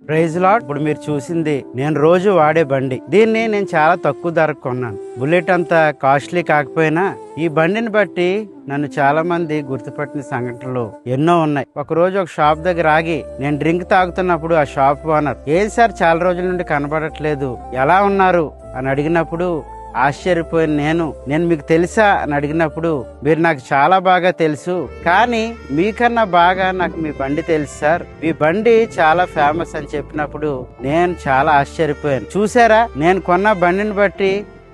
Praise lord. ఇప్పుడు మీరు చూసింది నేను రోజు వాడే బండి. దీన్ని నేను చాలా తక్కువ ధరకు కొన్నాను. బుల్లెట్ అంత కాస్ట్లీ కాకపోయినా ఈ బండిని బట్టి నన్ను చాలా మంది గుర్తుపట్టిన సంఘటనలు ఎన్నో ఉన్నాయి. ఒక రోజు ఒక షాప్ దగ్గర ఆగి నేను డ్రింక్ తాగుతున్నప్పుడు ఆ షాప్ ఓనర్, ఏది సార్ చాలా రోజుల నుండి కనబడట్లేదు, ఎలా ఉన్నారు అని అడిగినప్పుడు ఆశ్చర్యపోయిన నేను మీకు తెలుసా అని అడిగినప్పుడు, మీరు నాకు చాలా బాగా తెలుసు, కానీ మీకన్నా బాగా నాకు మీ బండి తెలుసు సార్, మీ బండి చాలా ఫేమస్ అని చెప్పినప్పుడు నేను చాలా ఆశ్చర్యపోయాను. చూసారా, నేను కొన్న బండిని బట్టి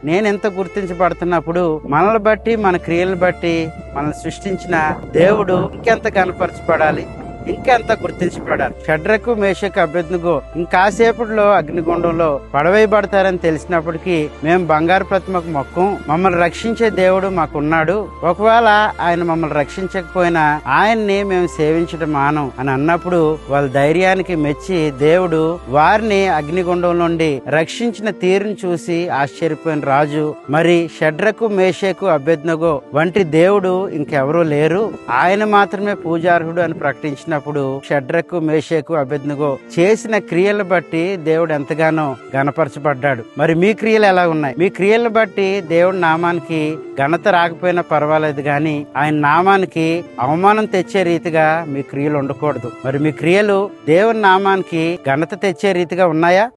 నేను ఎంత గుర్తించబడుతున్నప్పుడు మనల్ని బట్టి మన క్రియలను బట్టి మనల్ని సృష్టించిన దేవుడు ఇంకెంత కనపరచబడాలి, ఇంకెంత గుర్తించబడాలి. షడ్రకు మేషకు అబేద్నెగో ఇంకాసేపట్లో అగ్నిగుండంలో పడవేయబడతారని తెలిసినప్పటికీ మేము బంగారు ప్రతిమకు మొక్కం, మమ్మల్ని రక్షించే దేవుడు మాకున్నాడు, ఒకవేళ ఆయన మమ్మల్ని రక్షించకపోయినా ఆయన్ని మేము సేవించడం మానం అని అన్నప్పుడు వాళ్ళ ధైర్యానికి మెచ్చి దేవుడు వారిని అగ్నిగుండం నుండి రక్షించిన తీరును చూసి ఆశ్చర్యపోయిన రాజు, మరి షడ్రకు మేషకు అబేద్నెగో వంటి దేవుడు ఇంకెవరూ లేరు, ఆయన మాత్రమే పూజార్హుడు అని ప్రకటించిన షడ్రకు మేషకు అబేద్నెగో చేసిన క్రియలను బట్టి దేవుడు ఎంతగానో ఘనపరచబడ్డాడు. మరి మీ క్రియలు ఎలా ఉన్నాయి? మీ క్రియలను బట్టి దేవుడి నామానికి ఘనత రాకపోయినా పర్వాలేదు, కానీ ఆయన నామానికి అవమానం తెచ్చే రీతిగా మీ క్రియలు ఉండకూడదు. మరి మీ క్రియలు దేవుని నామానికి ఘనత తెచ్చే రీతిగా ఉన్నాయా?